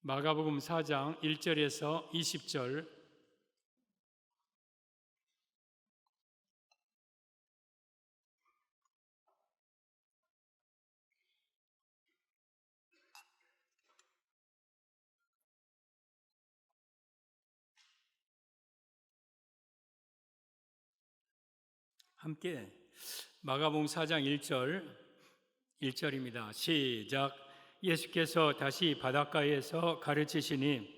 마가복음 4장 1절에서 20절. 함께 마가복음 4장 1절입니다. 시작. 예수께서 다시 바닷가에서 가르치시니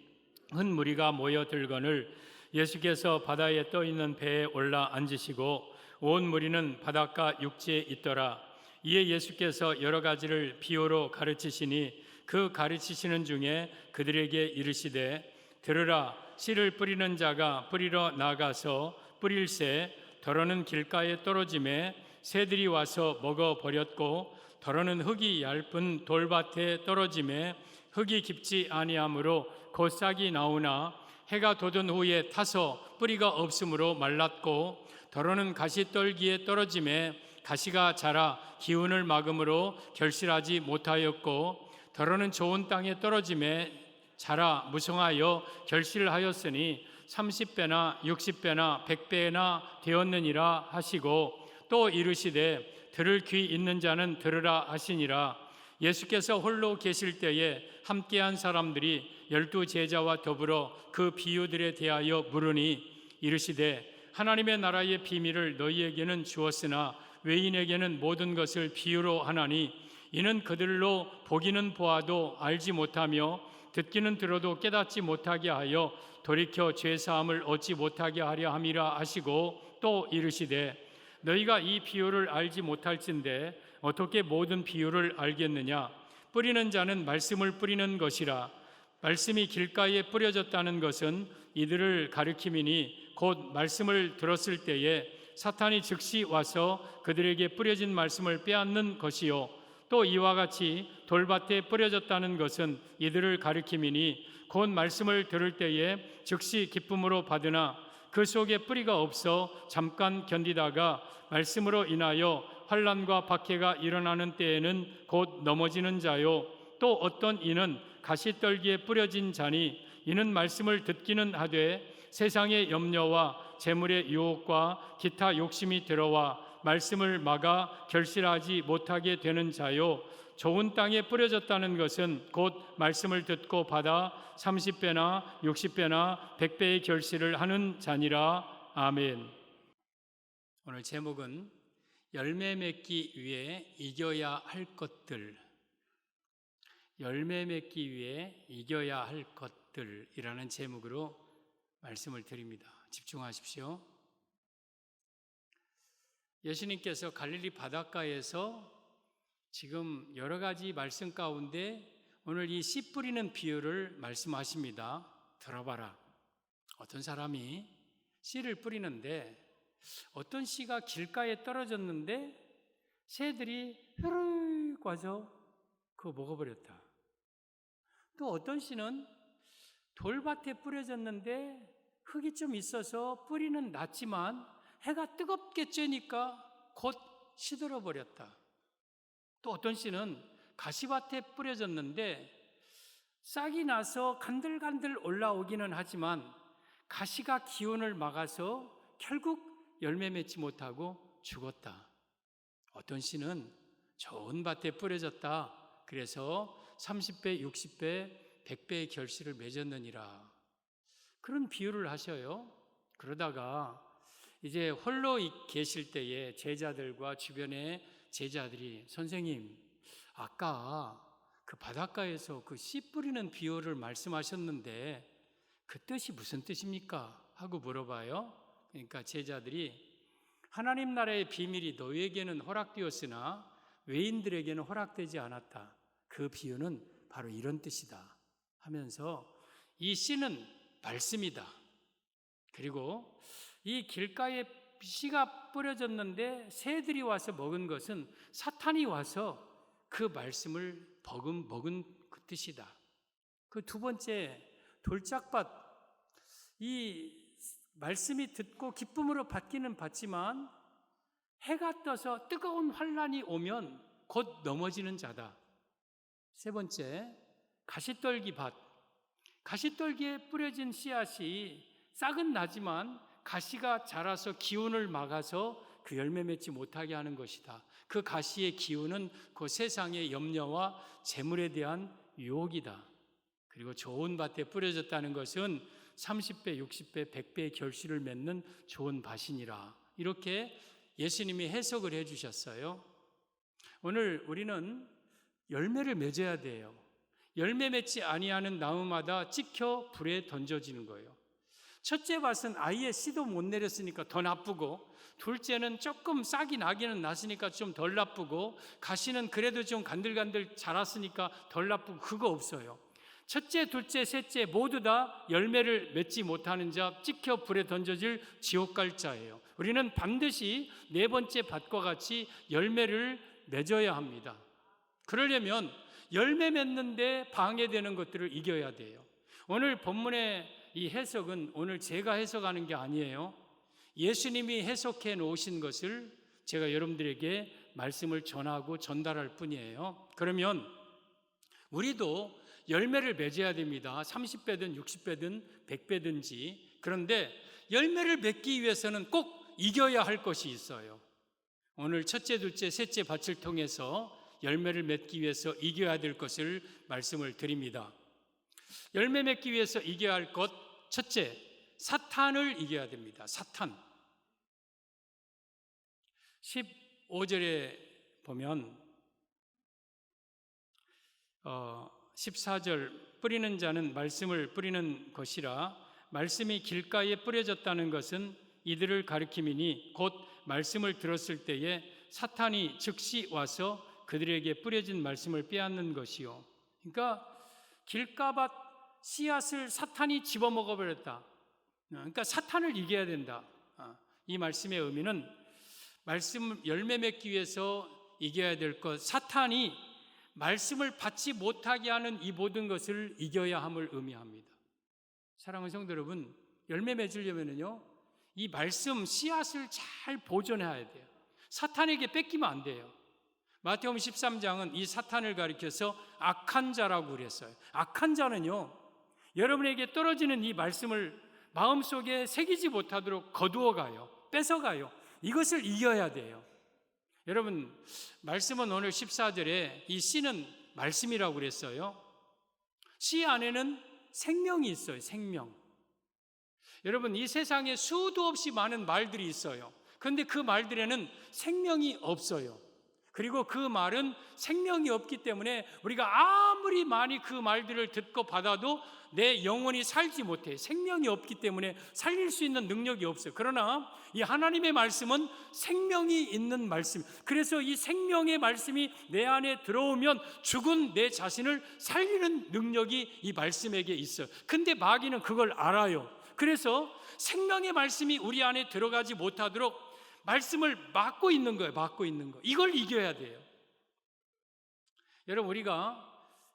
큰 무리가 모여들거늘 예수께서 바다에 떠있는 배에 올라 앉으시고 온 무리는 바닷가 육지에 있더라. 이에 예수께서 여러 가지를 비유로 가르치시니 그 가르치시는 중에 그들에게 이르시되 들으라. 씨를 뿌리는 자가 뿌리러 나가서 뿌릴새 더러는 길가에 떨어짐에 새들이 와서 먹어버렸고 더러는 흙이 얇은 돌밭에 떨어짐에 흙이 깊지 아니하므로 곧 싹이 나오나 해가 돋은 후에 타서 뿌리가 없으므로 말랐고 더러는 가시떨기에 떨어짐에 가시가 자라 기운을 막음으로 결실하지 못하였고 더러는 좋은 땅에 떨어짐에 자라 무성하여 결실하였으니 30배나 60배나 100배나 되었느니라 하시고 또 이르시되 들을 귀 있는 자는 들으라 하시니라. 예수께서 홀로 계실 때에 함께한 사람들이 12 제자와 더불어 그 비유들에 대하여 물으니 이르시되 하나님의 나라의 비밀을 너희에게는 주었으나 외인에게는 모든 것을 비유로 하나니 이는 그들로 보기는 보아도 알지 못하며 듣기는 들어도 깨닫지 못하게 하여 돌이켜 죄사함을 얻지 못하게 하려 함이라 하시고 또 이르시되 너희가 이 비유를 알지 못할진대 어떻게 모든 비유를 알겠느냐. 뿌리는 자는 말씀을 뿌리는 것이라. 말씀이 길가에 뿌려졌다는 것은 이들을 가리킴이니 곧 말씀을 들었을 때에 사탄이 즉시 와서 그들에게 뿌려진 말씀을 빼앗는 것이요 또 이와 같이 돌밭에 뿌려졌다는 것은 이들을 가리킴이니 곧 말씀을 들을 때에 즉시 기쁨으로 받으나 그 속에 뿌리가 없어 잠깐 견디다가 말씀으로 인하여 환난과 박해가 일어나는 때에는 곧 넘어지는 자요 또 어떤 이는 가시떨기에 뿌려진 자니 이는 말씀을 듣기는 하되 세상의 염려와 재물의 유혹과 기타 욕심이 들어와 말씀을 막아 결실하지 못하게 되는 자요 좋은 땅에 뿌려졌다는 것은 곧 말씀을 듣고 받아 30배나 60배나 100배의 결실을 하는 자니라. 아멘. 오늘 제목은 열매 맺기 위해 이겨야 할 것들, 열매 맺기 위해 이겨야 할 것들이라는 제목으로 말씀을 드립니다. 집중하십시오. 예수님께서 갈릴리 바닷가에서 지금 여러 가지 말씀 가운데 오늘 이 씨 뿌리는 비유를 말씀하십니다. 들어봐라. 어떤 사람이 씨를 뿌리는데 어떤 씨가 길가에 떨어졌는데 새들이 흐르륵 와서 그거 먹어버렸다. 또 어떤 씨는 돌밭에 뿌려졌는데 흙이 좀 있어서 뿌리는 났지만 해가 뜨겁게 쬐니까 곧 시들어 버렸다. 또 어떤 씨는 가시밭에 뿌려졌는데 싹이 나서 간들간들 올라오기는 하지만 가시가 기운을 막아서 결국 열매 맺지 못하고 죽었다. 어떤 씨는 좋은 밭에 뿌려졌다. 그래서 30배, 60배, 100배의 결실을 맺었느니라. 그런 비유를 하셔요. 그러다가 이제 홀로 계실 때에 제자들과 주변의 제자들이 선생님, 아까 그 바닷가에서 그 씨 뿌리는 비유를 말씀하셨는데 그 뜻이 무슨 뜻입니까? 하고 물어봐요. 그러니까 제자들이 하나님 나라의 비밀이 너희에게는 허락되었으나 외인들에게는 허락되지 않았다. 그 비유는 바로 이런 뜻이다 하면서 이 씨는 말씀이다. 그리고 이 길가에 씨가 뿌려졌는데 새들이 와서 먹은 것은 사탄이 와서 그 말씀을 먹은 그 뜻이다. 그 두 번째 돌짝밭, 이 말씀이 듣고 기쁨으로 받기는 받지만 해가 떠서 뜨거운 환난이 오면 곧 넘어지는 자다. 세 번째 가시떨기 밭, 가시떨기에 뿌려진 씨앗이 싹은 나지만 가시가 자라서 기운을 막아서 그 열매 맺지 못하게 하는 것이다. 그 가시의 기운은 그 세상의 염려와 재물에 대한 유혹이다. 그리고 좋은 밭에 뿌려졌다는 것은 30배, 60배, 100배의 결실을 맺는 좋은 밭이니라. 이렇게 예수님이 해석을 해 주셨어요. 오늘 우리는 열매를 맺어야 돼요. 열매 맺지 아니하는 나무마다 찍혀 불에 던져지는 거예요. 첫째 밭은 아예 씨도 못 내렸으니까 더 나쁘고, 둘째는 조금 싹이 나기는 났으니까 좀 덜 나쁘고, 가시는 그래도 좀 간들간들 자랐으니까 덜 나쁘고, 그거 없어요. 첫째, 둘째, 셋째 모두 다 열매를 맺지 못하는 자, 찍혀 불에 던져질 지옥 갈 자예요. 우리는 반드시 네 번째 밭과 같이 열매를 맺어야 합니다. 그러려면 열매 맺는데 방해되는 것들을 이겨야 돼요. 오늘 본문의 이 해석은 오늘 제가 해석하는 게 아니에요. 예수님이 해석해 놓으신 것을 제가 여러분들에게 말씀을 전하고 전달할 뿐이에요. 그러면 우리도 열매를 맺어야 됩니다. 30배든 60배든 100배든지. 그런데 열매를 맺기 위해서는 꼭 이겨야 할 것이 있어요. 오늘 첫째, 둘째, 셋째 밭을 통해서 열매를 맺기 위해서 이겨야 될 것을 말씀을 드립니다. 열매 맺기 위해서 이겨야 할 것, 첫째, 사탄을 이겨야 됩니다. 사탄. 15절에 보면 14절, 뿌리는 자는 말씀을 뿌리는 것이라 말씀이 길가에 뿌려졌다는 것은 이들을 가리킴이니 곧 말씀을 들었을 때에 사탄이 즉시 와서 그들에게 뿌려진 말씀을 빼앗는 것이요. 그러니까 길가밭 씨앗을 사탄이 집어먹어버렸다. 그러니까 사탄을 이겨야 된다. 이 말씀의 의미는 말씀 열매 맺기 위해서 이겨야 될 것, 사탄이 말씀을 받지 못하게 하는 이 모든 것을 이겨야 함을 의미합니다. 사랑하는 성도 여러분, 열매 맺으려면요, 이 말씀 씨앗을 잘 보존해야 돼요. 사탄에게 뺏기면 안 돼요. 마태복음 13장은 이 사탄을 가리켜서 악한 자라고 그랬어요. 악한 자는요, 여러분에게 떨어지는 이 말씀을 마음속에 새기지 못하도록 거두어가요. 뺏어가요. 이것을 이겨야 돼요. 여러분, 말씀은 오늘 14절에 이 씨는 말씀이라고 그랬어요. 씨 안에는 생명이 있어요. 생명. 여러분, 이 세상에 수도 없이 많은 말들이 있어요. 그런데 그 말들에는 생명이 없어요. 그리고 그 말은 생명이 없기 때문에 우리가 아무리 많이 그 말들을 듣고 받아도 내 영혼이 살지 못해. 생명이 없기 때문에 살릴 수 있는 능력이 없어요. 그러나 이 하나님의 말씀은 생명이 있는 말씀. 그래서 이 생명의 말씀이 내 안에 들어오면 죽은 내 자신을 살리는 능력이 이 말씀에게 있어요. 근데 마귀는 그걸 알아요. 그래서 생명의 말씀이 우리 안에 들어가지 못하도록 말씀을 막고 있는 거예요. 막고 있는 거. 이걸 이겨야 돼요. 여러분, 우리가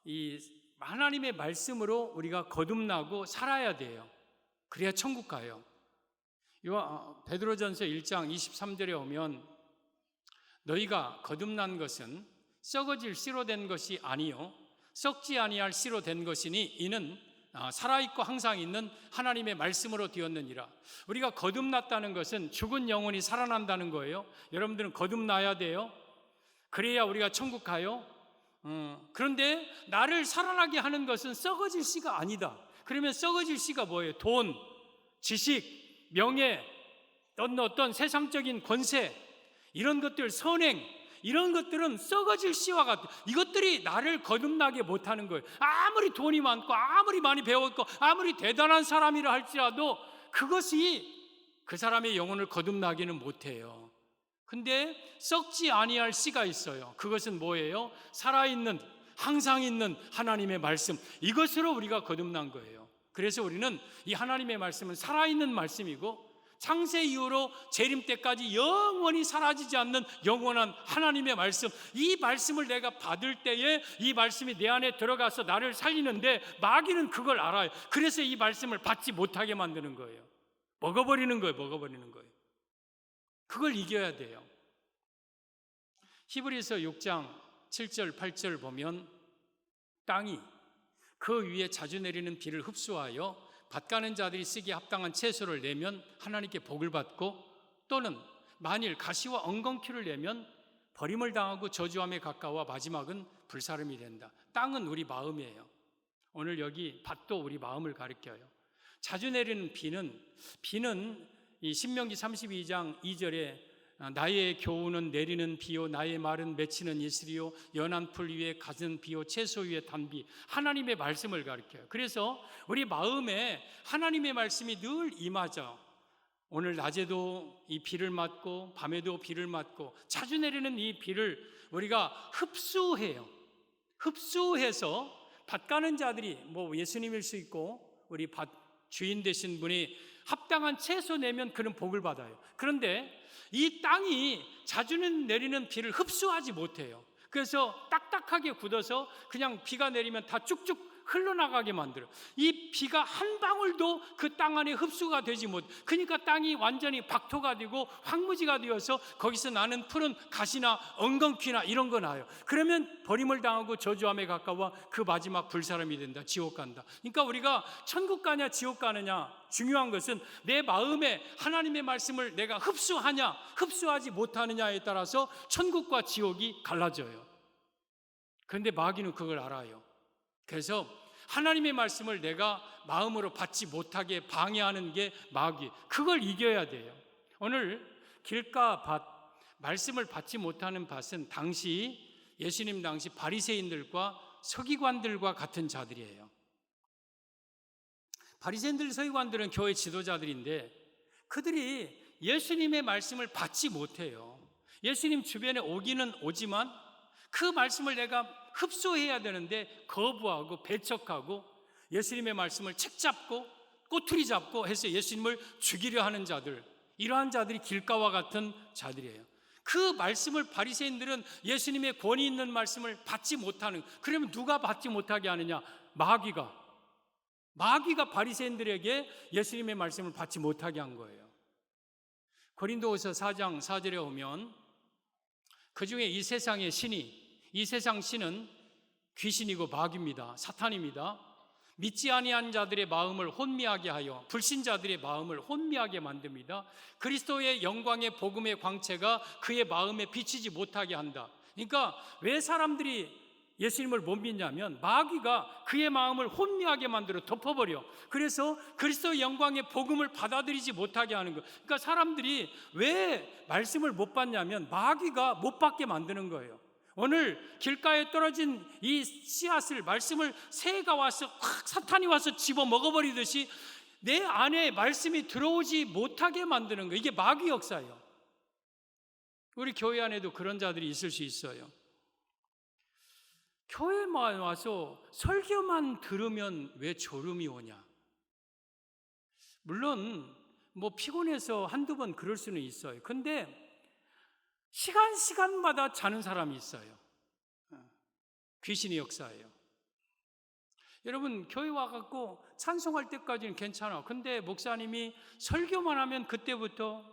이 하나님의 말씀으로 우리가 거듭나고 살아야 돼요. 그래야 천국 가요. 베드로전서 1장 23절에 오면 너희가 거듭난 것은 썩어질 씨로 된 것이 아니요 썩지 아니할 씨로 된 것이니 이는 살아있고 항상 있는 하나님의 말씀으로 되었느니라. 우리가 거듭났다는 것은 죽은 영혼이 살아난다는 거예요. 여러분들은 거듭나야 돼요. 그래야 우리가 천국 가요. 그런데 나를 살아나게 하는 것은 썩어질 씨가 아니다. 그러면 썩어질 씨가 뭐예요? 돈, 지식, 명예, 어떤 세상적인 권세, 이런 것들, 선행, 이런 것들은 썩어질 씨와 같아. 이것들이 나를 거듭나게 못하는 거예요. 아무리 돈이 많고 아무리 많이 배웠고 아무리 대단한 사람이라 할지라도 그것이 그 사람의 영혼을 거듭나기는 못해요. 근데 썩지 아니할 씨가 있어요. 그것은 뭐예요? 살아있는, 항상 있는 하나님의 말씀, 이것으로 우리가 거듭난 거예요. 그래서 우리는 이 하나님의 말씀은 살아있는 말씀이고 창세 이후로 재림 때까지 영원히 사라지지 않는 영원한 하나님의 말씀, 이 말씀을 내가 받을 때에 이 말씀이 내 안에 들어가서 나를 살리는데 마귀는 그걸 알아요. 그래서 이 말씀을 받지 못하게 만드는 거예요. 먹어버리는 거예요. 먹어버리는 거예요. 그걸 이겨야 돼요. 히브리서 6장 7절 8절 보면 땅이 그 위에 자주 내리는 비를 흡수하여 밭 가는 자들이 쓰기에 합당한 채소를 내면 하나님께 복을 받고, 또는 만일 가시와 엉겅퀴를 내면 버림을 당하고 저주함에 가까워 마지막은 불사름이 된다. 땅은 우리 마음이에요. 오늘 여기 밭도 우리 마음을 가리켜요. 자주 내리는 비는 이 신명기 32장 2절에 나의 교훈은 내리는 비요 나의 말은 맺히는 이슬이요 연한 풀 위에 가진 비요 채소 위에 단비, 하나님의 말씀을 가리켜요. 그래서 우리 마음에 하나님의 말씀이 늘 임하죠. 오늘 낮에도 이 비를 맞고 밤에도 비를 맞고 자주 내리는 이 비를 우리가 흡수해요. 흡수해서 밭 가는 자들이 뭐 예수님일 수 있고 우리 밭 주인 되신 분이 합당한 채소 내면 그는 복을 받아요. 그런데 이 땅이 자주 내리는 비를 흡수하지 못해요. 그래서 딱딱하게 굳어서 그냥 비가 내리면 다 쭉쭉 흘러나가게 만들어요. 이 비가 한 방울도 그 땅 안에 흡수가 되지 못. 그러니까 땅이 완전히 박토가 되고 황무지가 되어서 거기서 나는 푸른 가시나 엉겅퀴나 이런 거 나요. 그러면 버림을 당하고 저주함에 가까워 그 마지막 불사람이 된다. 지옥 간다. 그러니까 우리가 천국 가냐 지옥 가느냐, 중요한 것은 내 마음에 하나님의 말씀을 내가 흡수하냐 흡수하지 못하느냐에 따라서 천국과 지옥이 갈라져요. 그런데 마귀는 그걸 알아요. 그래서 하나님의 말씀을 내가 마음으로 받지 못하게 방해하는 게 마귀. 그걸 이겨야 돼요. 오늘 길가 밭, 말씀을 받지 못하는 밭은 예수님 당시 바리새인들과 서기관들과 같은 자들이에요. 바리새인들, 서기관들은 교회 지도자들인데 그들이 예수님의 말씀을 받지 못해요. 예수님 주변에 오기는 오지만 그 말씀을 내가 흡수해야 되는데 거부하고 배척하고 예수님의 말씀을 책 잡고 꼬투리 잡고 해서 예수님을 죽이려 하는 자들, 이러한 자들이 길가와 같은 자들이에요. 그 말씀을 바리새인들은 예수님의 권위 있는 말씀을 받지 못하는, 그러면 누가 받지 못하게 하느냐? 마귀가 바리새인들에게 예수님의 말씀을 받지 못하게 한 거예요. 고린도후서 4장 4절에 오면 그 중에 이 세상의 신이, 이 세상 신은 귀신이고 마귀입니다. 사탄입니다. 믿지 아니한 자들의 마음을 혼미하게 하여 불신자들의 마음을 혼미하게 만듭니다. 그리스도의 영광의 복음의 광채가 그의 마음에 비치지 못하게 한다. 그러니까 왜 사람들이 예수님을 못 믿냐면 마귀가 그의 마음을 혼미하게 만들어 덮어버려. 그래서 그리스도의 영광의 복음을 받아들이지 못하게 하는 거예요. 그러니까 사람들이 왜 말씀을 못 받냐면 마귀가 못 받게 만드는 거예요. 오늘 길가에 떨어진 이 씨앗을, 말씀을 새가 와서 사탄이 와서 집어 먹어버리듯이 내 안에 말씀이 들어오지 못하게 만드는 거예요. 이게 마귀 역사예요. 우리 교회 안에도 그런 자들이 있을 수 있어요. 교회만 와서 설교만 들으면 왜 졸음이 오냐? 물론 뭐 피곤해서 한두 번 그럴 수는 있어요. 근데 시간마다 자는 사람이 있어요. 귀신의 역사예요. 여러분, 교회 와갖고 찬송할 때까지는 괜찮아. 근데 목사님이 설교만 하면 그때부터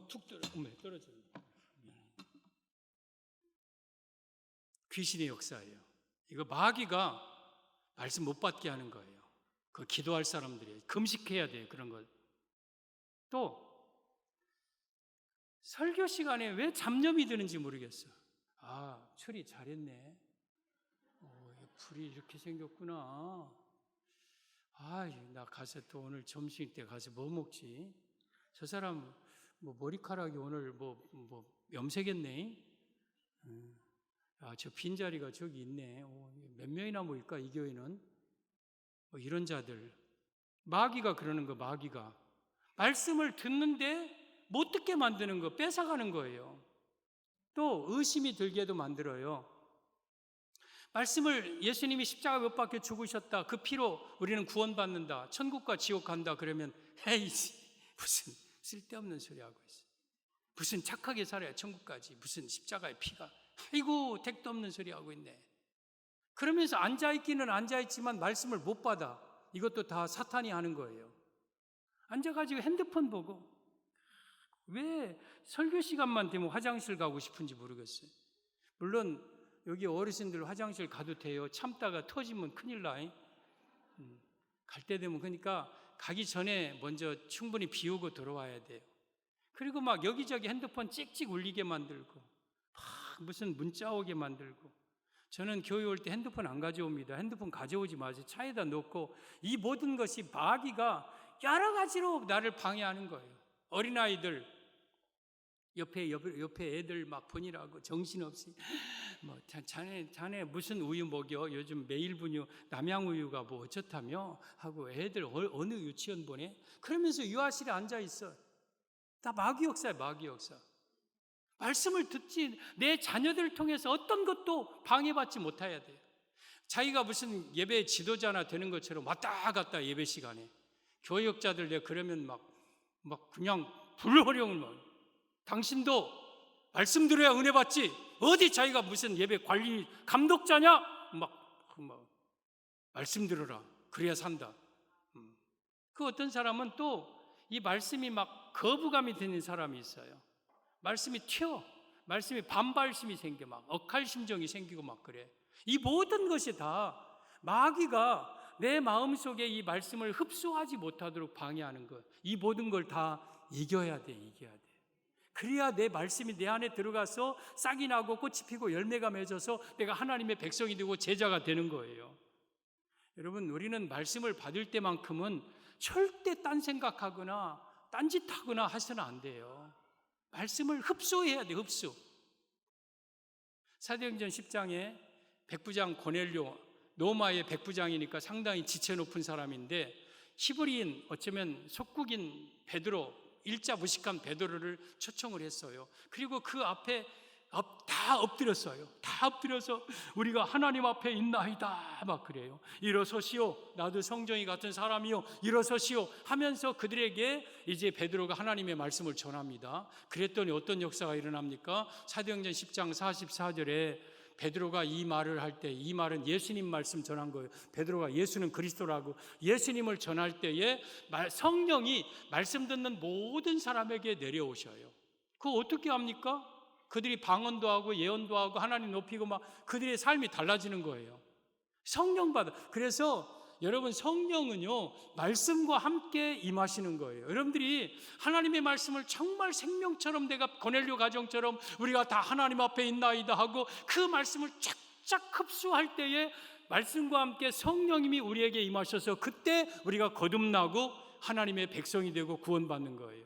툭 떨어져. 귀신의 역사예요. 이거 마귀가 말씀 못 받게 하는 거예요. 그 기도할 사람들이 금식해야 돼요. 그런 것. 또 설교 시간에 왜 잡념이 드는지 모르겠어. 철이 잘했네. 불이 이렇게 생겼구나. 나 가서 또 오늘 점심 때 가서 뭐 먹지? 저 사람 뭐 머리카락이 오늘 뭐 염색했네. 저 빈자리가 저기 있네. 몇 명이나 모일까 이 교회는? 이런 자들. 마귀가 그러는 거. 마귀가 말씀을 듣는데 못 듣게 만드는 거, 뺏어가는 거예요. 또 의심이 들게도 만들어요. 말씀을 예수님이 십자가 못 박혀 죽으셨다, 그 피로 우리는 구원받는다, 천국과 지옥 간다 그러면 에이 무슨 쓸데없는 소리 하고 있어. 무슨 착하게 살아야 천국까지, 무슨 십자가의 피가 아이고 택도 없는 소리 하고 있네. 그러면서 앉아있기는 앉아있지만 말씀을 못 받아. 이것도 다 사탄이 하는 거예요. 앉아가지고 핸드폰 보고 왜 설교 시간만 되면 화장실 가고 싶은지 모르겠어요. 물론 여기 어르신들 화장실 가도 돼요. 참다가 터지면 큰일 나. 갈 때 되면 그러니까 가기 전에 먼저 충분히 비우고 들어와야 돼요. 그리고 막 여기저기 핸드폰 찍찍 울리게 만들고 막 무슨 문자 오게 만들고. 저는 교회 올 때 핸드폰 안 가져옵니다. 핸드폰 가져오지 마세요. 차에다 놓고. 이 모든 것이 마귀가 여러 가지로 나를 방해하는 거예요. 어린아이들 옆에 애들 막 보니라고 정신없이 뭐 자네 무슨 우유 먹여? 요즘 매일분유 남양우유가 뭐 어쩌다며 하고 애들 어느 유치원 보내? 그러면서 유아실에 앉아 있어. 다 마귀 역사야, 마귀 역사. 말씀을 듣지 내 자녀들을 통해서 어떤 것도 방해받지 못해야 돼요. 자기가 무슨 예배 지도자나 되는 것처럼 왔다 갔다 예배 시간에 교역자들 내가 그러면 막 그냥 불호령을 막 당신도 말씀 들어야 은혜 받지. 어디 자기가 무슨 예배 관리 감독자냐? 막 말씀 들어라. 그래야 산다. 그 어떤 사람은 또 이 말씀이 막 거부감이 드는 사람이 있어요. 말씀이 튀어. 말씀이 반발심이 생겨 막 억할심정이 생기고 막 그래. 이 모든 것이 다 마귀가 내 마음속에 이 말씀을 흡수하지 못하도록 방해하는 것. 이 모든 걸 다 이겨야 돼. 그래야 내 말씀이 내 안에 들어가서 싹이 나고 꽃이 피고 열매가 맺어서 내가 하나님의 백성이 되고 제자가 되는 거예요. 여러분, 우리는 말씀을 받을 때만큼은 절대 딴 생각하거나 딴짓하거나 하서는 안 돼요. 말씀을 흡수해야 돼, 흡수. 사도행전 10장에 백부장 고넬료, 로마의 백부장이니까 상당히 지체 높은 사람인데 히브리인, 어쩌면 속국인 베드로, 일자 무식한 베드로를 초청을 했어요. 그리고 그 앞에 다 엎드렸어요. 다 엎드려서 우리가 하나님 앞에 있나이다 막 그래요. 일어서시오, 나도 성정이 같은 사람이요, 일어서시오 하면서 그들에게 이제 베드로가 하나님의 말씀을 전합니다. 그랬더니 어떤 역사가 일어납니까? 사도행전 10장 44절에 베드로가 이 말을 할 때, 이 말은 예수님 말씀 전한 거예요. 베드로가 예수는 그리스도라고 예수님을 전할 때에 성령이 말씀 듣는 모든 사람에게 내려오셔요. 그거 어떻게 합니까? 그들이 방언도 하고 예언도 하고 하나님 높이고 막 그들의 삶이 달라지는 거예요. 성령 받아. 그래서 여러분, 성령은요 말씀과 함께 임하시는 거예요. 여러분들이 하나님의 말씀을 정말 생명처럼, 내가 고넬료 가정처럼 우리가 다 하나님 앞에 있나이다 하고 그 말씀을 쫙쫙 흡수할 때에 말씀과 함께 성령님이 우리에게 임하셔서 그때 우리가 거듭나고 하나님의 백성이 되고 구원받는 거예요.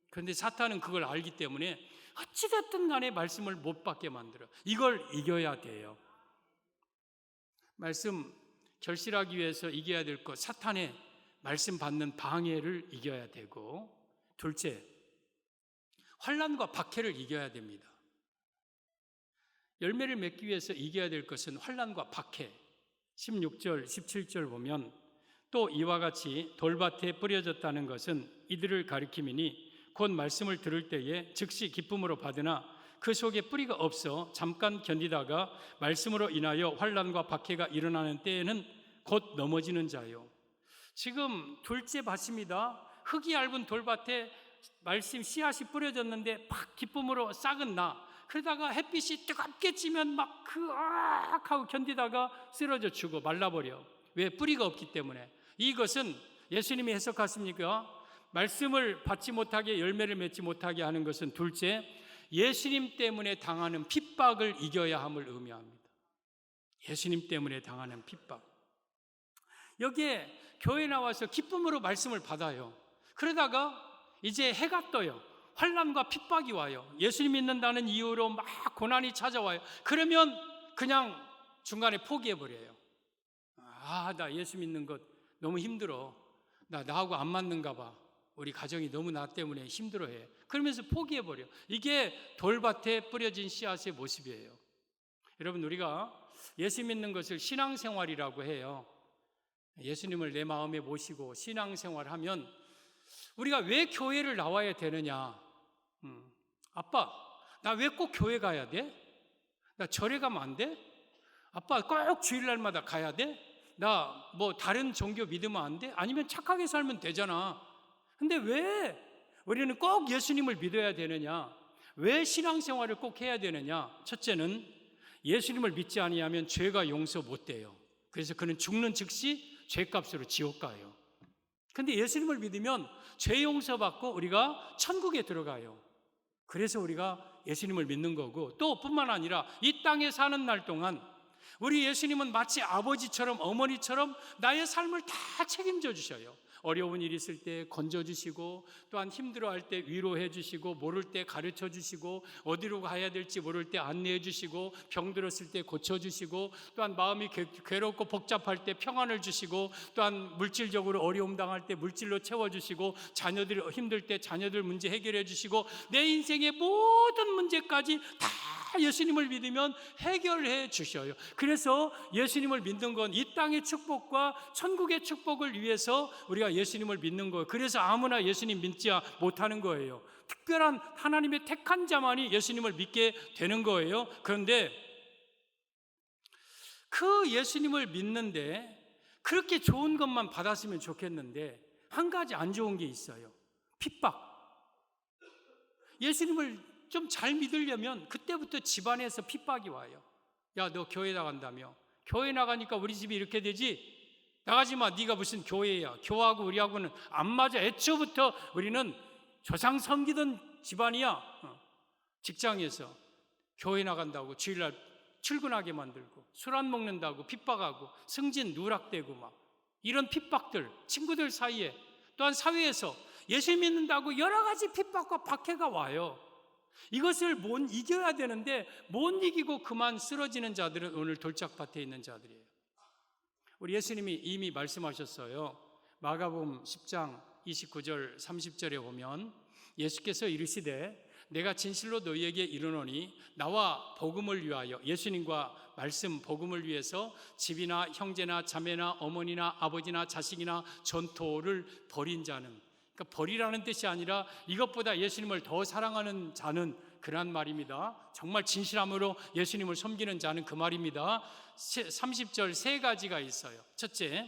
그런데 사탄은 그걸 알기 때문에 어찌됐든 간에 말씀을 못 받게 만들어. 이걸 이겨야 돼요. 말씀 결실하기 위해서 이겨야 될 것, 사탄의 말씀 받는 방해를 이겨야 되고, 둘째, 환난과 박해를 이겨야 됩니다. 열매를 맺기 위해서 이겨야 될 것은 환난과 박해. 16절, 17절 보면 또 이와 같이 돌밭에 뿌려졌다는 것은 이들을 가리킴이니 곧 말씀을 들을 때에 즉시 기쁨으로 받으나 그 속에 뿌리가 없어 잠깐 견디다가 말씀으로 인하여 환난과 박해가 일어나는 때에는 곧 넘어지는 자요. 지금 둘째 밭입니다. 흙이 얇은 돌밭에 말씀 씨앗이 뿌려졌는데 팍 기쁨으로 싹은 나. 그러다가 햇빛이 뜨겁게 찌면 막 하고 견디다가 쓰러져 죽어 말라버려. 왜? 뿌리가 없기 때문에. 이것은 예수님이 해석하십니까? 말씀을 받지 못하게, 열매를 맺지 못하게 하는 것은 둘째, 예수님 때문에 당하는 핍박을 이겨야 함을 의미합니다. 예수님 때문에 당하는 핍박. 여기에 교회 나와서 기쁨으로 말씀을 받아요. 그러다가 이제 해가 떠요. 환난과 핍박이 와요. 예수님 믿는다는 이유로 막 고난이 찾아와요. 그러면 그냥 중간에 포기해버려요. 나 예수 믿는 것 너무 힘들어. 나하고 안 맞는가 봐. 우리 가정이 너무 나 때문에 힘들어해. 그러면서 포기해버려. 이게 돌밭에 뿌려진 씨앗의 모습이에요. 여러분, 우리가 예수 믿는 것을 신앙생활이라고 해요. 예수님을 내 마음에 모시고 신앙생활하면 우리가 왜 교회를 나와야 되느냐? 아빠, 나 왜 꼭 교회 가야 돼? 나 절에 가면 안 돼? 아빠 꼭 주일날마다 가야 돼? 나 뭐 다른 종교 믿으면 안 돼? 아니면 착하게 살면 되잖아. 근데 왜 우리는 꼭 예수님을 믿어야 되느냐? 왜 신앙생활을 꼭 해야 되느냐? 첫째는 예수님을 믿지 아니하면 죄가 용서 못 돼요. 그래서 그는 죽는 즉시 죄값으로 지옥 가요. 근데 예수님을 믿으면 죄 용서받고 우리가 천국에 들어가요. 그래서 우리가 예수님을 믿는 거고, 또 뿐만 아니라 이 땅에 사는 날 동안 우리 예수님은 마치 아버지처럼 어머니처럼 나의 삶을 다 책임져 주셔요. 어려운 일 있을 때 건져주시고, 또한 힘들어할 때 위로해 주시고, 모를 때 가르쳐 주시고, 어디로 가야 될지 모를 때 안내해 주시고, 병들었을 때 고쳐주시고, 또한 마음이 괴롭고 복잡할 때 평안을 주시고, 또한 물질적으로 어려움 당할 때 물질로 채워주시고, 자녀들이 힘들 때 자녀들 문제 해결해 주시고, 내 인생의 모든 문제까지 다 예수님을 믿으면 해결해 주셔요. 그래서 예수님을 믿는 건 이 땅의 축복과 천국의 축복을 위해서 우리가 예수님을 믿는 거예요. 그래서 아무나 예수님 믿지 못하는 거예요. 특별한 하나님의 택한 자만이 예수님을 믿게 되는 거예요. 그런데 그 예수님을 믿는데 그렇게 좋은 것만 받았으면 좋겠는데 한 가지 안 좋은 게 있어요. 핍박. 예수님을 좀 잘 믿으려면 그때부터 집안에서 핍박이 와요. 야, 너 교회 나간다며. 교회 나가니까 우리 집이 이렇게 되지? 나가지 마. 네가 무슨 교회야. 교회하고 우리하고는 안 맞아. 애초부터 우리는 조상 섬기던 집안이야. 직장에서 교회 나간다고 주일날 출근하게 만들고, 술 안 먹는다고 핍박하고, 승진 누락되고 막 이런 핍박들, 친구들 사이에, 또한 사회에서 예수 믿는다고 여러 가지 핍박과 박해가 와요. 이것을 못 이겨야 되는데 못 이기고 그만 쓰러지는 자들은 오늘 돌짝밭에 있는 자들이에요. 우리 예수님이 이미 말씀하셨어요. 마가복음 10장 29절 30절에 보면 예수께서 이르시되 내가 진실로 너희에게 이르노니 나와 복음을 위하여, 예수님과 말씀 복음을 위해서 집이나 형제나 자매나 어머니나 아버지나 자식이나 전토를 버린 자는, 그러니까 버리라는 뜻이 아니라 이것보다 예수님을 더 사랑하는 자는, 그런 말입니다. 정말 진실함으로 예수님을 섬기는 자는 그 말입니다. 30절 세 가지가 있어요. 첫째,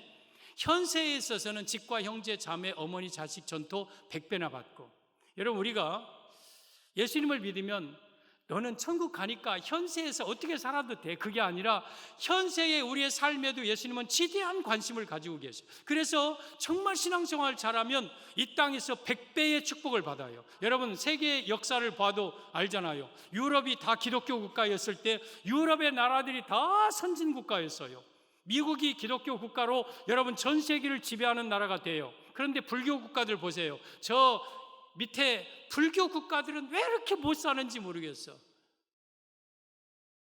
현세에 있어서는 집과 형제, 자매, 어머니, 자식 전토 100배나 받고. 여러분, 우리가 예수님을 믿으면 너는 천국 가니까 현세에서 어떻게 살아도 돼. 그게 아니라 현세의 우리의 삶에도 예수님은 지대한 관심을 가지고 계세요. 그래서 정말 신앙생활 잘하면 이 땅에서 100배의 축복을 받아요. 여러분, 세계 역사를 봐도 알잖아요. 유럽이 다 기독교 국가였을 때 유럽의 나라들이 다 선진 국가였어요. 미국이 기독교 국가로 여러분 전 세계를 지배하는 나라가 돼요. 그런데 불교 국가들 보세요. 저 밑에 불교 국가들은 왜 이렇게 못 사는지 모르겠어.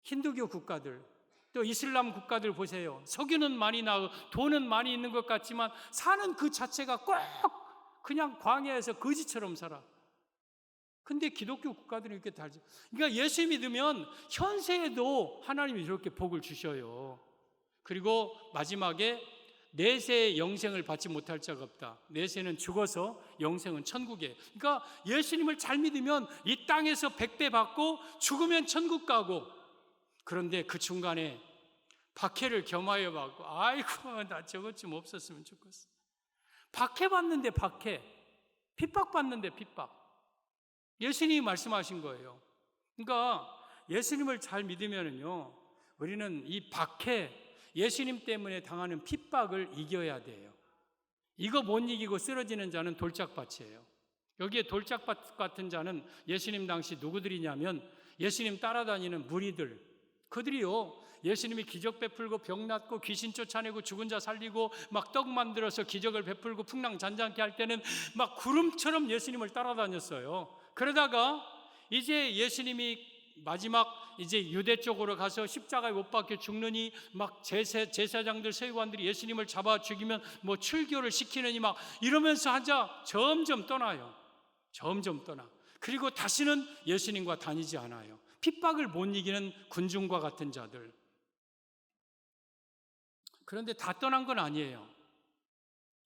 힌두교 국가들, 또 이슬람 국가들 보세요. 석유는 많이 나고 돈은 많이 있는 것 같지만 사는 그 자체가 꼭 그냥 광야에서 거지처럼 살아. 근데 기독교 국가들이 이렇게 달지. 그러니까 예수 믿으면 현세에도 하나님이 이렇게 복을 주셔요. 그리고 마지막에 내세의 영생을 받지 못할 자가 없다. 내세는 죽어서 영생은 천국이에요. 그러니까 예수님을 잘 믿으면 이 땅에서 100배 받고 죽으면 천국 가고, 그런데 그 중간에 박해를 겸하여 받고, 아이고 나 저것 좀 없었으면 좋겠어. 박해 받는데 박해, 핍박 받는데 핍박. 예수님이 말씀하신 거예요. 그러니까 예수님을 잘 믿으면은요, 우리는 이 박해, 예수님 때문에 당하는 핍박을 이겨야 돼요. 이거 못 이기고 쓰러지는 자는 돌짝밭이에요. 여기에 돌짝밭 같은 자는 예수님 당시 누구들이냐면 예수님 따라다니는 무리들, 그들이요, 예수님이 기적 베풀고 병 낫고 귀신 쫓아내고 죽은 자 살리고 막 떡 만들어서 기적을 베풀고 풍랑 잔잔케 할 때는 막 구름처럼 예수님을 따라다녔어요. 그러다가 이제 예수님이 마지막 이제 유대 쪽으로 가서 십자가에 못 박혀 죽느니 막 제사장들, 서기관들이 예수님을 잡아 죽이면 뭐 출교를 시키느니 막 이러면서 하자 점점 떠나요. 점점 떠나. 그리고 다시는 예수님과 다니지 않아요. 핍박을 못 이기는 군중과 같은 자들. 그런데 다 떠난 건 아니에요.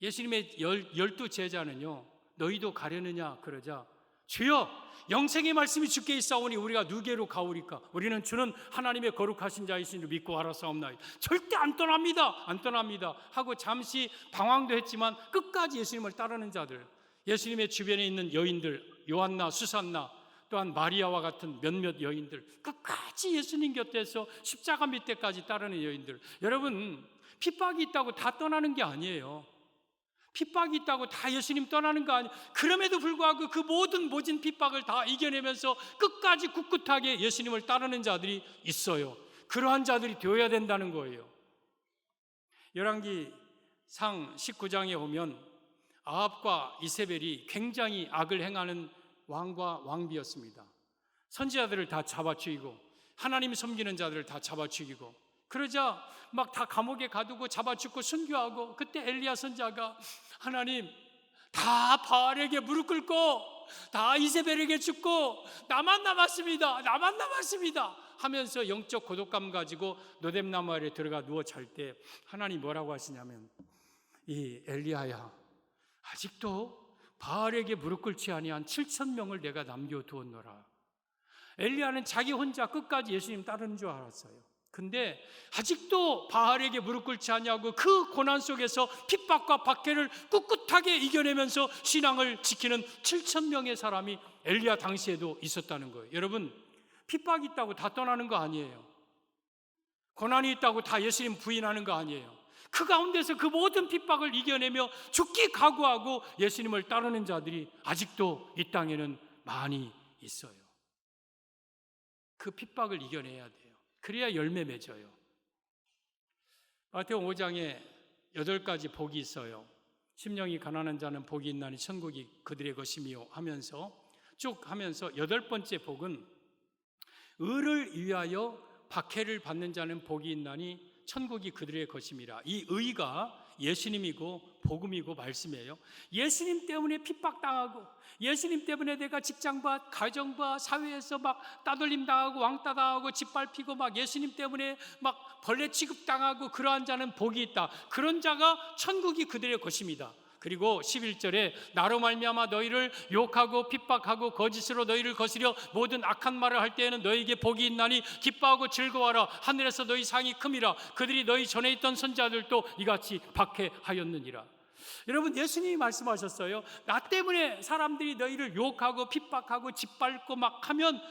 예수님의 12 제자는요, 너희도 가려느냐 그러자 주여 영생의 말씀이 주께 있사오니 우리가 누게로 가오리까? 우리는 주는 하나님의 거룩하신 자이신 줄 믿고 알았사옵나이다. 절대 안 떠납니다. 안 떠납니다 하고 잠시 방황도 했지만 끝까지 예수님을 따르는 자들, 예수님의 주변에 있는 여인들, 요한나, 수산나, 또한 마리아와 같은 몇몇 여인들, 끝까지 예수님 곁에서 십자가 밑에까지 따르는 여인들. 여러분, 핍박이 있다고 다 떠나는 게 아니에요. 핍박이 있다고 다 예수님 떠나는 거 아니에요. 그럼에도 불구하고 그 모진 핍박을 다 이겨내면서 끝까지 꿋꿋하게 예수님을 따르는 자들이 있어요. 그러한 자들이 되어야 된다는 거예요. 열왕기상 19장에 보면 아합과 이세벨이 굉장히 악을 행하는 왕과 왕비였습니다. 선지자들을 다 잡아 죽이고 하나님 섬기는 자들을 다 잡아 죽이고, 그러자 막 다 감옥에 가두고 잡아 죽고 순교하고, 그때 엘리야 선지자가 하나님 다 바알에게 무릎 꿇고 다 이세벨에게 죽고 나만 남았습니다 하면서 영적 고독감 가지고 노뎀나무 아래 들어가 누워 잘 때 하나님 뭐라고 하시냐면, 이 엘리야야, 아직도 바알에게 무릎 꿇지 아니한 7,000명을 내가 남겨두었노라. 엘리야는 자기 혼자 끝까지 예수님 따르는 줄 알았어요. 근데 아직도 바알에게 무릎 꿇지 않냐고 그 고난 속에서 핍박과 박해를 꿋꿋하게 이겨내면서 신앙을 지키는 7,000명의 사람이 엘리야 당시에도 있었다는 거예요. 여러분, 핍박이 있다고 다 떠나는 거 아니에요. 고난이 있다고 다 예수님 부인하는 거 아니에요. 그 가운데서 그 모든 핍박을 이겨내며 죽기 각오하고 예수님을 따르는 자들이 아직도 이 땅에는 많이 있어요. 그 핍박을 이겨내야 돼요. 그래야 열매 맺어요. 마태복음 5장에 8가지 복이 있어요. 심령이 가난한 자는 복이 있나니 천국이 그들의 것이며 하면서 쭉 하면서 8번째 복은 의를 위하여 박해를 받는 자는 복이 있나니 천국이 그들의 것임이라. 이 의가 예수님이고 복음이고 말씀이에요. 예수님 때문에 핍박당하고, 예수님 때문에 내가 직장과 가정과 사회에서 막 따돌림 당하고 왕따 당하고 짓밟히고 막 예수님 때문에 막 벌레 취급당하고 그러한 자는 복이 있다. 그런 자가 천국이 그들의 것입니다. 그리고 11절에 나로 말미암아 너희를 욕하고 핍박하고 거짓으로 너희를 거스려 모든 악한 말을 할 때에는 너희에게 복이 있나니 기뻐하고 즐거워하라. 하늘에서 너희 상이 큼이라. 그들이 너희 전에 있던 선자들도 이같이 박해하였느니라. 여러분, 예수님이 말씀하셨어요. 나 때문에 사람들이 너희를 욕하고 핍박하고 짓밟고 막 하면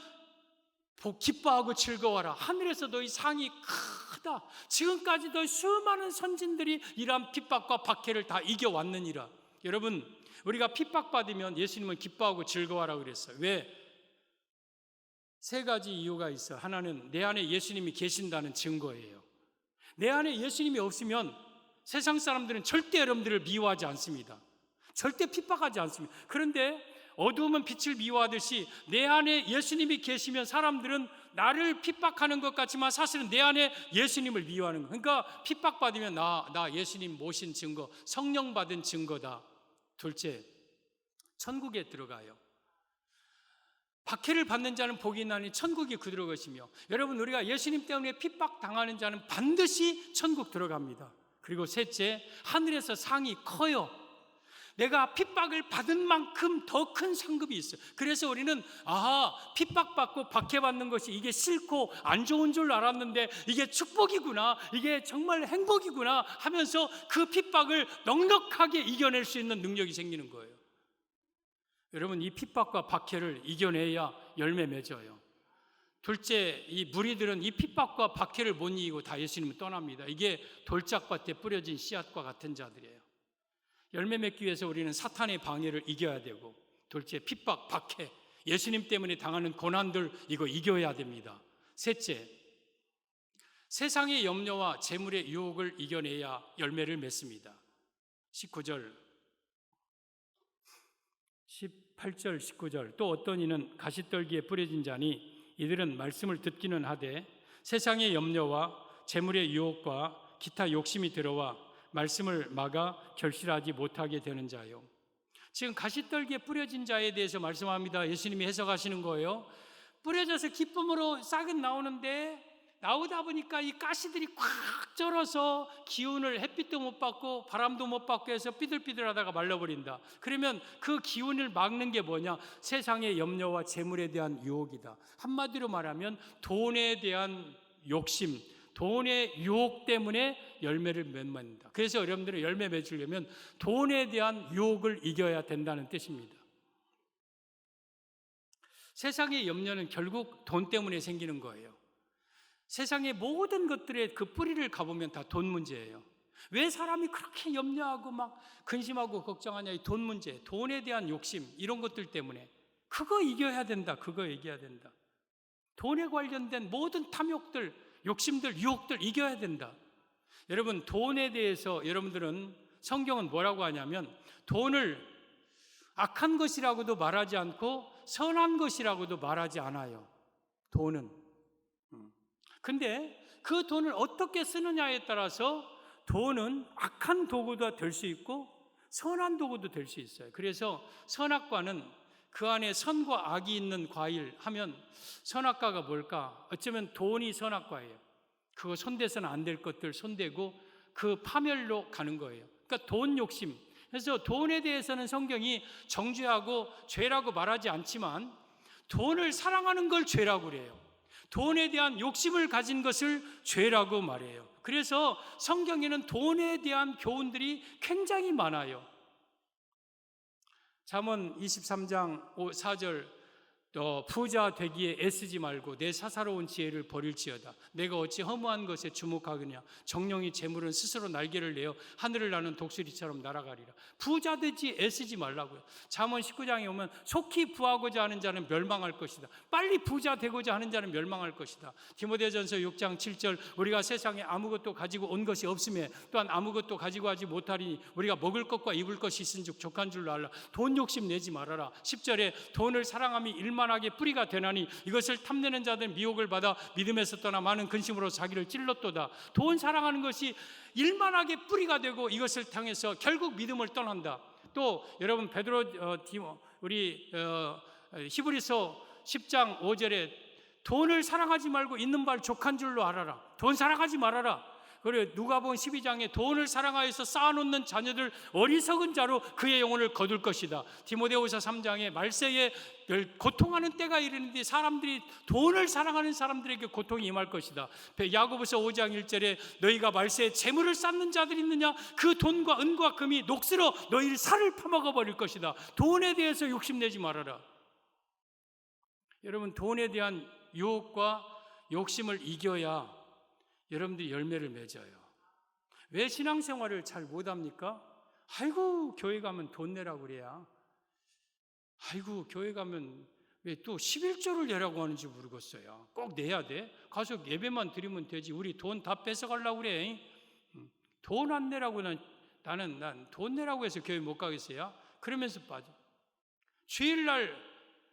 기뻐하고 즐거워하라. 하늘에서 너희 상이 크다. 지금까지도 수많은 선진들이 이러한 핍박과 박해를 다 이겨왔느니라. 여러분, 우리가 핍박받으면 예수님은 기뻐하고 즐거워하라고 그랬어요. 왜? 3가지 이유가 있어요. 하나는 내 안에 예수님이 계신다는 증거예요. 내 안에 예수님이 없으면 세상 사람들은 절대 여러분들을 미워하지 않습니다. 절대 핍박하지 않습니다. 그런데 어두움은 빛을 미워하듯이 내 안에 예수님이 계시면 사람들은 나를 핍박하는 것 같지만 사실은 내 안에 예수님을 미워하는 거예요. 그러니까 핍박받으면 나 예수님 모신 증거, 성령 받은 증거다. 둘째, 천국에 들어가요. 박해를 받는 자는 복이 있나니 천국이 그들의 것이며, 여러분, 우리가 예수님 때문에 핍박당하는 자는 반드시 천국 들어갑니다. 그리고 셋째, 하늘에서 상이 커요. 내가 핍박을 받은 만큼 더 큰 상급이 있어요. 그래서 우리는 핍박받고 박해받는 것이 이게 싫고 안 좋은 줄 알았는데 이게 축복이구나, 이게 정말 행복이구나 하면서 그 핍박을 넉넉하게 이겨낼 수 있는 능력이 생기는 거예요. 여러분, 이 핍박과 박해를 이겨내야 열매 맺어요. 둘째, 이 무리들은 이 핍박과 박해를 못 이기고 다 예수님을 떠납니다. 이게 돌짝밭에 뿌려진 씨앗과 같은 자들이에요. 열매 맺기 위해서 우리는 사탄의 방해를 이겨야 되고, 둘째, 핍박, 박해, 예수님 때문에 당하는 고난들, 이거 이겨야 됩니다. 셋째, 세상의 염려와 재물의 유혹을 이겨내야 열매를 맺습니다. 19절, 18절, 19절, 또 어떤 이는 가시떨기에 뿌려진 자니 이들은 말씀을 듣기는 하되 세상의 염려와 재물의 유혹과 기타 욕심이 들어와 말씀을 막아 결실하지 못하게 되는 자요. 지금 가시떨기에 뿌려진 자에 대해서 말씀합니다. 예수님이 해석하시는 거예요. 뿌려져서 기쁨으로 싹은 나오는데 나오다 보니까 이 가시들이 꽉 쩔어서 기운을, 햇빛도 못 받고 바람도 못 받고 해서 삐들삐들하다가 말라버린다. 그러면 그 기운을 막는 게 뭐냐? 세상의 염려와 재물에 대한 유혹이다. 한마디로 말하면 돈에 대한 욕심, 돈의 유혹 때문에 열매를 못 맺는다. 그래서 여러분들은 열매 맺으려면 돈에 대한 유혹을 이겨야 된다는 뜻입니다. 세상의 염려는 결국 돈 때문에 생기는 거예요. 세상의 모든 것들의 그 뿌리를 가보면 다 돈 문제예요. 왜 사람이 그렇게 염려하고 막 근심하고 걱정하냐? 이 돈 문제, 돈에 대한 욕심, 이런 것들 때문에. 그거 이겨야 된다. 그거 이겨야 된다. 돈에 관련된 모든 탐욕들, 욕심들, 유혹들 이겨야 된다. 여러분, 돈에 대해서 여러분들은, 성경은 뭐라고 하냐면 돈을 악한 것이라고도 말하지 않고 선한 것이라고도 말하지 않아요. 돈은. 근데 그 돈을 어떻게 쓰느냐에 따라서 돈은 악한 도구도 될 수 있고 선한 도구도 될 수 있어요. 그래서 선악과는 그 안에 선과 악이 있는 과일 하면, 선악과가 뭘까? 어쩌면 돈이 선악과예요. 그거 손대서는 안 될 것들 손대고 그 파멸로 가는 거예요. 그러니까 돈 욕심. 그래서 돈에 대해서는 성경이 정죄하고 죄라고 말하지 않지만 돈을 사랑하는 걸 죄라고 그래요. 돈에 대한 욕심을 가진 것을 죄라고 말해요. 그래서 성경에는 돈에 대한 교훈들이 굉장히 많아요. 잠언 23장 4절, 부자 되기에 애쓰지 말고 내 사사로운 지혜를 버릴지어다. 내가 어찌 허무한 것에 주목하느냐? 정령이 재물은 스스로 날개를 내어 하늘을 나는 독수리처럼 날아가리라. 부자 되지 애쓰지 말라고요. 잠언 19장에 오면 속히 부하고자 하는 자는 멸망할 것이다. 빨리 부자 되고자 하는 자는 멸망할 것이다. 디모데전서 6장 7절, 우리가 세상에 아무것도 가지고 온 것이 없음에 또한 아무것도 가지고 하지 못하리니 우리가 먹을 것과 입을 것이 있은즉 족한 줄로 알라. 돈 욕심 내지 말아라. 10절에 돈을 사랑함이 일만하게 뿌리가 되나니 이것을 탐내는 자들은 미혹을 받아 믿음에서 떠나 많은 근심으로 자기를 찔렀도다. 돈 사랑하는 것이 일만하게 뿌리가 되고 이것을 향해서 결국 믿음을 떠난다. 또 여러분, 우리 히브리서 10장 5절에 돈을 사랑하지 말고 있는 발 족한 줄로 알아라. 돈 사랑하지 말아라. 그리고 누가복음 12장에 돈을 사랑하여서 쌓아놓는 자녀들 어리석은 자로 그의 영혼을 거둘 것이다. 디모데후서 3장에 말세에 고통하는 때가 이르는데 사람들이 돈을 사랑하는 사람들에게 고통이 임할 것이다. 야고보서 5장 1절에 너희가 말세에 재물을 쌓는 자들이 있느냐? 그 돈과 은과 금이 녹슬어 너희를 살을 파먹어 버릴 것이다. 돈에 대해서 욕심내지 말아라. 여러분, 돈에 대한 유혹과 욕심을 이겨야 여러분들이 열매를 맺어요. 왜 신앙생활을 잘 못합니까? 아이고, 교회 가면 돈 내라고 그래야. 아이고, 교회 가면 왜 또 11조를 내라고 하는지 모르겠어요. 꼭 내야 돼? 가서 예배만 드리면 되지. 우리 돈 다 뺏어가려고 그래. 돈 안 내라고 난 돈 내라고 해서 교회 못 가겠어요? 그러면서 빠져. 주일날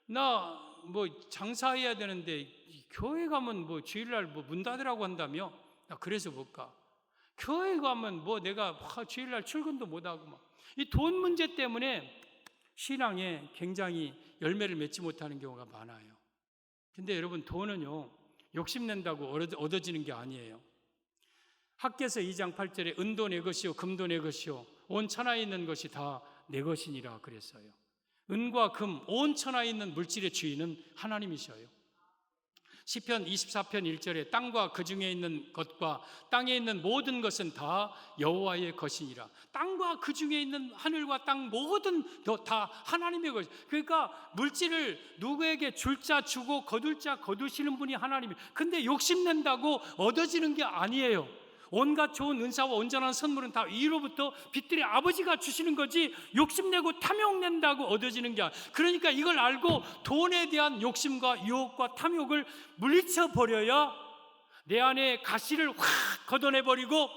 나 장사해야 되는데 교회 가면 주일날 문 닫으라고 한다며? 나 그래서 못 가. 교회 가면 내가 주일날 출근도 못 하고 이 돈 문제 때문에 신앙에 굉장히 열매를 맺지 못하는 경우가 많아요. 근데 여러분, 돈은요, 욕심낸다고 얻어지는 게 아니에요. 학개서 2장 8절에 은도 내 것이요 금도 내 것이요 온 천하에 있는 것이 다 내 것이니라 그랬어요. 은과 금, 온 천하에 있는 물질의 주인은 하나님이셔요. 시편 24편 1절에 땅과 그 중에 있는 것과 땅에 있는 모든 것은 다 여호와의 것이니라. 땅과 그 중에 있는 하늘과 땅 모든 다 하나님의 것. 그러니까 물질을 누구에게 줄 자 주고 거둘 자 거두시는 분이 하나님이에요. 근데 욕심낸다고 얻어지는 게 아니에요. 온갖 좋은 은사와 온전한 선물은 다 위로부터 빛들의 아버지가 주시는 거지, 욕심내고 탐욕낸다고 얻어지는 게 아니에요. 그러니까 이걸 알고 돈에 대한 욕심과 유혹과 탐욕을 물리쳐 버려야 내 안에 가시를 확 걷어내버리고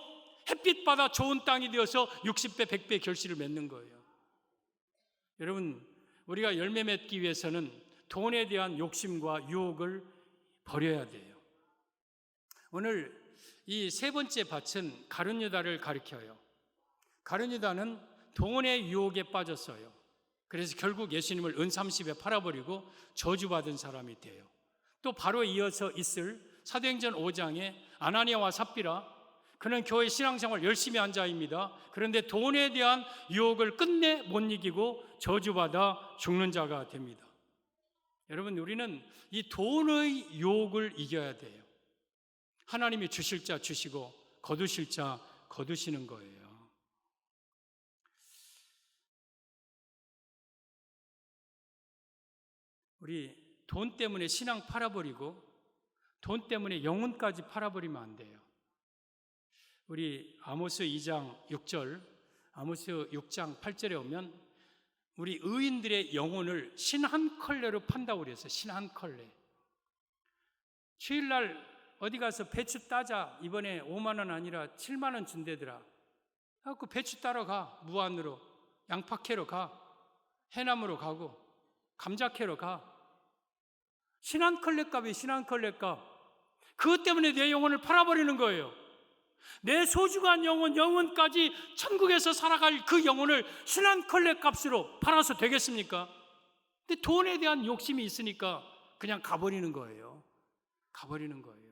햇빛 받아 좋은 땅이 되어서 60배 100배 결실을 맺는 거예요. 여러분, 우리가 열매 맺기 위해서는 돈에 대한 욕심과 유혹을 버려야 돼요. 오늘 이 세 번째 밭은 가룟유다를 가리켜요. 가룟유다는 돈의 유혹에 빠졌어요. 그래서 결국 예수님을 은 30에 팔아버리고 저주받은 사람이 돼요. 또 바로 이어서 있을 사도행전 5장에 아나니아와 삽비라, 그는 교회 신앙생활 열심히 한 자입니다. 그런데 돈에 대한 유혹을 끝내 못 이기고 저주받아 죽는 자가 됩니다. 여러분, 우리는 이 돈의 유혹을 이겨야 돼요. 하나님이 주실 자 주시고 거두실 자 거두시는 거예요. 우리 돈 때문에 신앙 팔아버리고 돈 때문에 영혼까지 팔아버리면 안 돼요. 우리 아모스 2장 6절, 아모스 6장 8절에 오면 우리 의인들의 영혼을 신 한 컬레로 판다고 그랬어요. 신 한 컬레. 주일날 어디 가서 배추 따자. 이번에 5만 원 아니라 7만 원 준대더라. 그래서 배추 따러 가. 무안으로. 양파 캐러 가. 해남으로 가고 감자 캐러 가. 신 한 컬레 값이 신 한 컬레 값. 그것 때문에 내 영혼을 팔아버리는 거예요. 내 소중한 영혼까지 천국에서 살아갈 그 영혼을 신 한 컬레 값으로 팔아서 되겠습니까? 근데 돈에 대한 욕심이 있으니까 그냥 가버리는 거예요. 가버리는 거예요.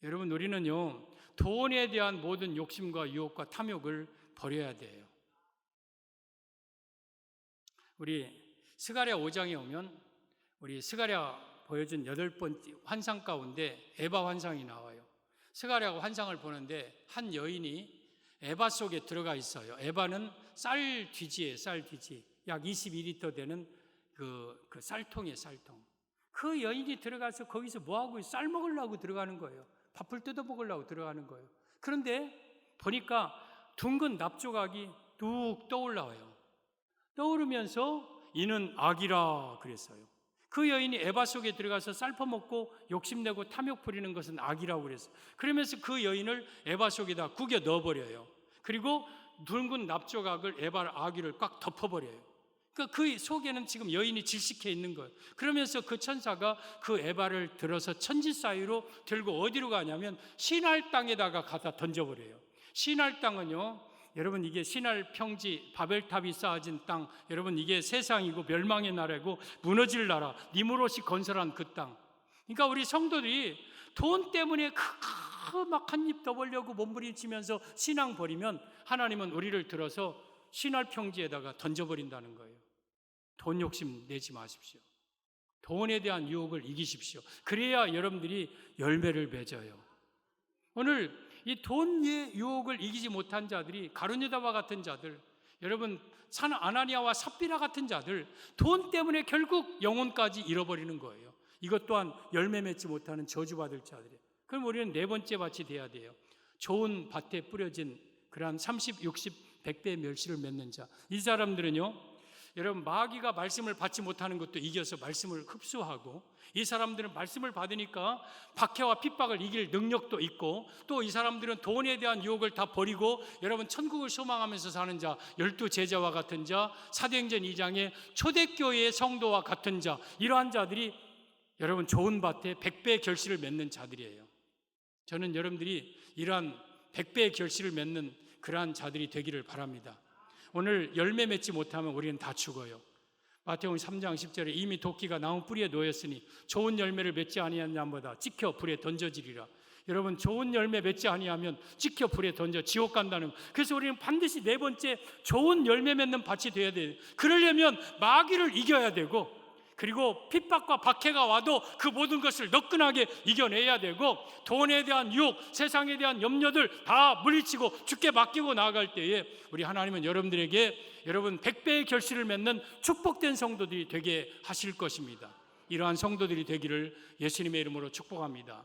여러분, 우리는요, 돈에 대한 모든 욕심과 유혹과 탐욕을 버려야 돼요. 우리 스가랴 5장에 오면 우리 스가랴 보여준 8번째 환상 가운데 에바 환상이 나와요. 스가랴가 환상을 보는데 한 여인이 에바 속에 들어가 있어요. 에바는 쌀 뒤지에 쌀 뒤지, 약 22리터 되는 그 쌀통이에요, 쌀통. 그 여인이 들어가서 거기서 뭐하고 쌀 먹으려고 들어가는 거예요. 밥을 뜯어 먹으려고 들어가는 거예요. 그런데 보니까 둥근 납조각이 뚝 떠올라와요. 떠오르면서 이는 악이라 그랬어요. 그 여인이 에바 속에 들어가서 쌀 퍼먹고 욕심내고 탐욕 부리는 것은 악이라고 그랬어요. 그러면서 그 여인을 에바 속에다 구겨 넣어버려요. 그리고 둥근 납조각을 에바 아기를 꽉 덮어버려요. 그러니까 그 속에는 지금 여인이 질식해 있는 거예요. 그러면서 그 천사가 그 에바를 들어서 천지 사이로 들고 어디로 가냐면 시날 땅에다가 갖다 던져버려요. 시날 땅은요, 여러분, 이게 시날 평지 바벨탑이 쌓아진 땅, 여러분, 이게 세상이고 멸망의 나라고 무너질 나라, 니무롯이 건설한 그 땅. 그러니까 우리 성도들이 돈 때문에 막 한 입 더 벌려고 몸부림치면서 신앙 버리면 하나님은 우리를 들어서 시날 평지에다가 던져버린다는 거예요. 돈 욕심 내지 마십시오. 돈에 대한 유혹을 이기십시오. 그래야 여러분들이 열매를 맺어요. 오늘 이 돈의 유혹을 이기지 못한 자들이 가룟유다와 같은 자들, 여러분 아나니아와 삽비라 같은 자들, 돈 때문에 결국 영혼까지 잃어버리는 거예요. 이것 또한 열매 맺지 못하는 저주받을 자들이에요. 그럼 우리는 네 번째 밭이 돼야 돼요. 좋은 밭에 뿌려진 그러한 30, 60, 100배의 멸시를 맺는 자. 이 사람들은요, 여러분, 마귀가 말씀을 받지 못하는 것도 이겨서 말씀을 흡수하고, 이 사람들은 말씀을 받으니까 박해와 핍박을 이길 능력도 있고, 또 이 사람들은 돈에 대한 유혹을 다 버리고 여러분 천국을 소망하면서 사는 자, 12제자와 같은 자, 사도행전 2장의 초대교회의 성도와 같은 자, 이러한 자들이 여러분 좋은 밭에 100배의 결실을 맺는 자들이에요. 저는 여러분들이 이러한 100배의 결실을 맺는 그러한 자들이 되기를 바랍니다. 오늘 열매 맺지 못하면 우리는 다 죽어요. 마태복음 3장 10절에 이미 도끼가 나무 뿌리에 놓였으니 좋은 열매를 맺지 아니한 자마다 찍혀 불에 던져지리라. 여러분, 좋은 열매 맺지 아니하면 찍혀 불에 던져 지옥 간다는 거. 그래서 우리는 반드시 네 번째 좋은 열매 맺는 밭이 되어야 돼요. 그러려면 마귀를 이겨야 되고, 그리고 핍박과 박해가 와도 그 모든 것을 너끈하게 이겨내야 되고, 돈에 대한 유혹, 세상에 대한 염려들 다 물리치고 주께 맡기고 나아갈 때에 우리 하나님은 여러분들에게 여러분 100배의 결실을 맺는 축복된 성도들이 되게 하실 것입니다. 이러한 성도들이 되기를 예수님의 이름으로 축복합니다.